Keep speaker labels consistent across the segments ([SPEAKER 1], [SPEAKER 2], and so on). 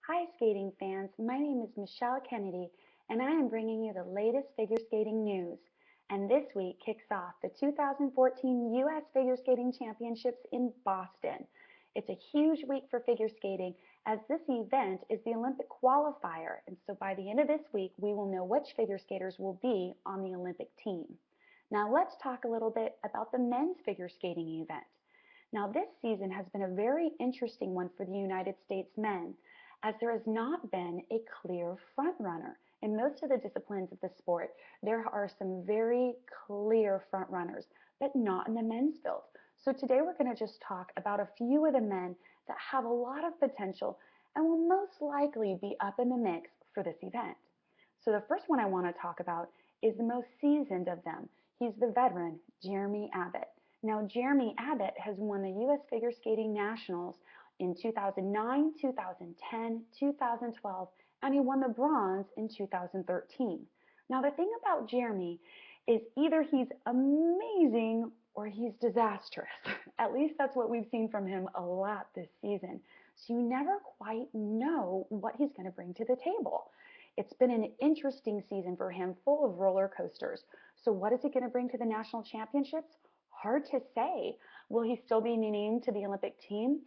[SPEAKER 1] Hi skating fans, my name is Michelle Kennedy and I am bringing you the latest figure skating news. And this week kicks off the 2014 U.S. Figure Skating Championships in Boston. It's a huge week for figure skating as this event is the Olympic qualifier, and so by the end of this week we will know which figure skaters will be on the Olympic team. Now let's talk a little bit about the men's figure skating event. Now this season has been a very interesting one for the United States men, as there has not been a clear front runner. In most of the disciplines of the sport, there are some very clear front runners, but not in the men's field. So today we're going to just talk about a few of the men that have a lot of potential and will most likely be up in the mix for this event. So the first one I want to talk about is the most seasoned of them. He's the veteran, Jeremy Abbott. Now, Jeremy Abbott has won the U.S. Figure Skating Nationals in 2009, 2010, 2012, and he won the bronze in 2013. Now, the thing about Jeremy is either he's amazing or he's disastrous. At least that's what we've seen from him a lot this season. So you never quite know what he's going to bring to the table. It's been an interesting season for him, full of roller coasters. So what is he going to bring to the national championships? Hard to say. Will he still be named to the Olympic team?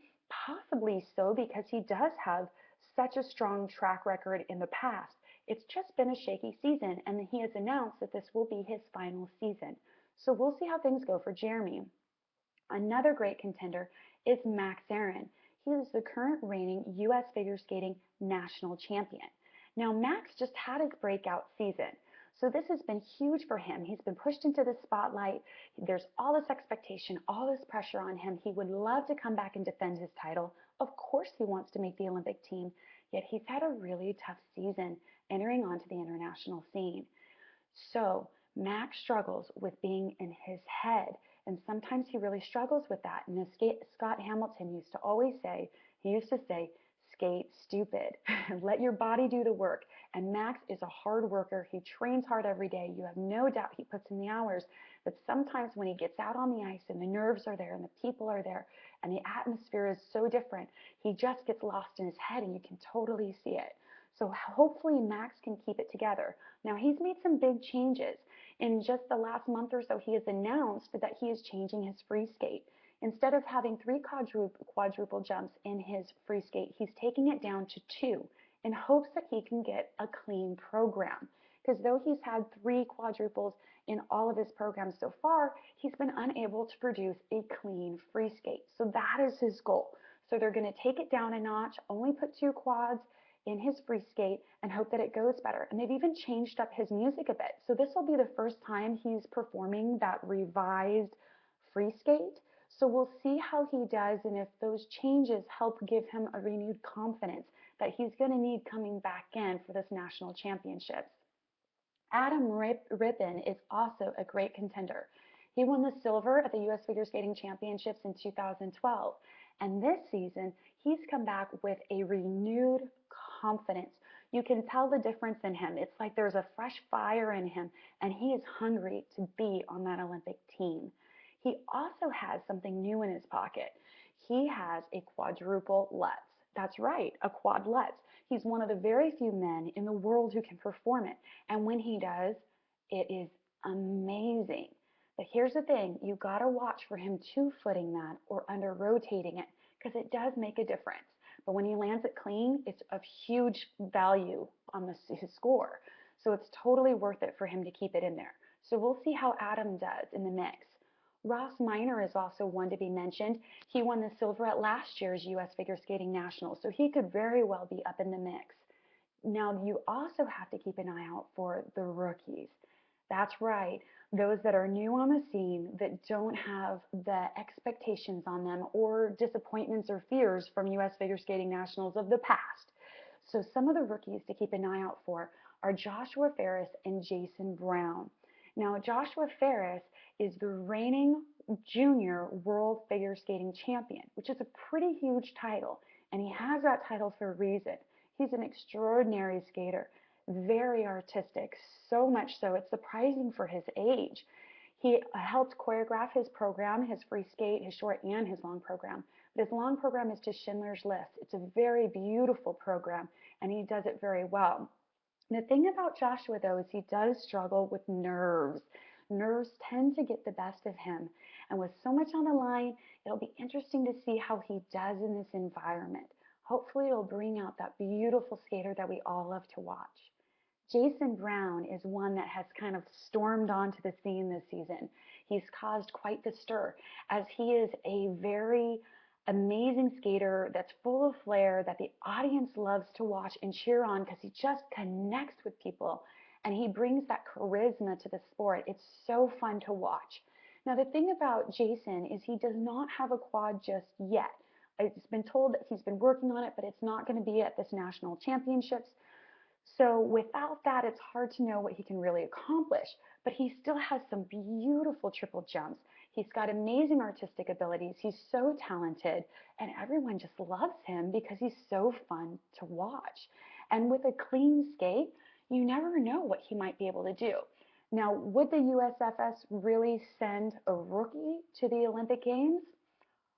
[SPEAKER 1] Possibly so, because he does have such a strong track record in the past. It's just been a shaky season, and he has announced that this will be his final season. So we'll see how things go for Jeremy. Another great contender is Max Aaron. He is the current reigning U.S. figure skating national champion. Now, Max just had his breakout season. So this has been huge for him. He's been pushed into the spotlight. There's all this expectation, all this pressure on him. He would love to come back and defend his title. Of course he wants to make the Olympic team, yet he's had a really tough season entering onto the international scene. So Max struggles with being in his head, and sometimes he really struggles with that. And as Scott Hamilton used to always say, he used to say, skate stupid. Let your body do the work. And Max is a hard worker. He trains hard every day. You have no doubt he puts in the hours. But sometimes when he gets out on the ice and the nerves are there and the people are there and the atmosphere is so different, he just gets lost in his head and you can totally see it. So hopefully Max can keep it together. Now he's made some big changes. In just the last month or so, he has announced that he is changing his free skate. Instead of having 3 quadruple jumps in his free skate, he's taking it down to 2 in hopes that he can get a clean program. Because though he's had 3 quadruples in all of his programs so far, he's been unable to produce a clean free skate. So that is his goal. So they're going to take it down a notch, only put 2 quads in his free skate and hope that it goes better. And they've even changed up his music a bit. So this will be the first time he's performing that revised free skate. So we'll see how he does and if those changes help give him a renewed confidence that he's going to need coming back in for this national championships. Adam Rippon is also a great contender. He won the silver at the U.S. Figure Skating Championships in 2012. And this season, he's come back with a renewed confidence. You can tell the difference in him. It's like there's a fresh fire in him, and he is hungry to be on that Olympic team. He also has something new in his pocket. He has a quadruple Lutz. That's right, a quad Lutz. He's one of the very few men in the world who can perform it. And when he does, it is amazing. But here's the thing, you got to watch for him two-footing that or under rotating it because it does make a difference. But when he lands it clean, it's of huge value on his score. So it's totally worth it for him to keep it in there. So we'll see how Adam does in the mix. Ross Minor is also one to be mentioned. He won the silver at last year's U.S. Figure Skating Nationals, so he could very well be up in the mix. Now, you also have to keep an eye out for the rookies. That's right, those that are new on the scene that don't have the expectations on them or disappointments or fears from U.S. Figure Skating Nationals of the past. So some of the rookies to keep an eye out for are Joshua Ferris and Jason Brown. Now, Joshua Ferris is the reigning junior world figure skating champion, which is a pretty huge title, and he has that title for a reason. He's an extraordinary skater, very artistic, so much so it's surprising for his age. He helped choreograph his program, his free skate, his short and his long program, This long program is to Schindler's List. It's a very beautiful program, and he does it very well. The thing about Joshua, though, is he does struggle with nerves. Nerves tend to get the best of him. And with so much on the line, it'll be interesting to see how he does in this environment. Hopefully, it'll bring out that beautiful skater that we all love to watch. Jason Brown is one that has kind of stormed onto the scene this season. He's caused quite the stir as he is a very amazing skater that's full of flair that the audience loves to watch and cheer on because he just connects with people and he brings that charisma to the sport. It's so fun to watch. Now, the thing about Jason is he does not have a quad just yet. It's been told that he's been working on it, but it's not going to be at this national championships. So without that, it's hard to know what he can really accomplish. But he still has some beautiful triple jumps. He's got amazing artistic abilities. He's so talented, and everyone just loves him because he's so fun to watch. And with a clean skate, you never know what he might be able to do. Now, would the USFS really send a rookie to the Olympic Games?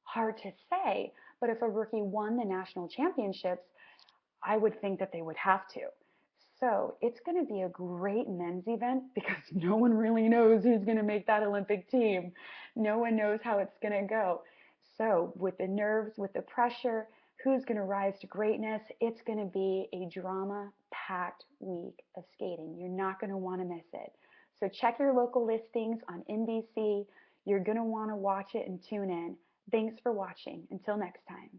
[SPEAKER 1] Hard to say, but if a rookie won the national championships, I would think that they would have to. So it's going to be a great men's event because no one really knows who's going to make that Olympic team. No one knows how it's going to go. So with the nerves, with the pressure, who's going to rise to greatness? It's going to be a drama-packed week of skating. You're not going to want to miss it. So check your local listings on NBC. You're going to want to watch it and tune in. Thanks for watching. Until next time.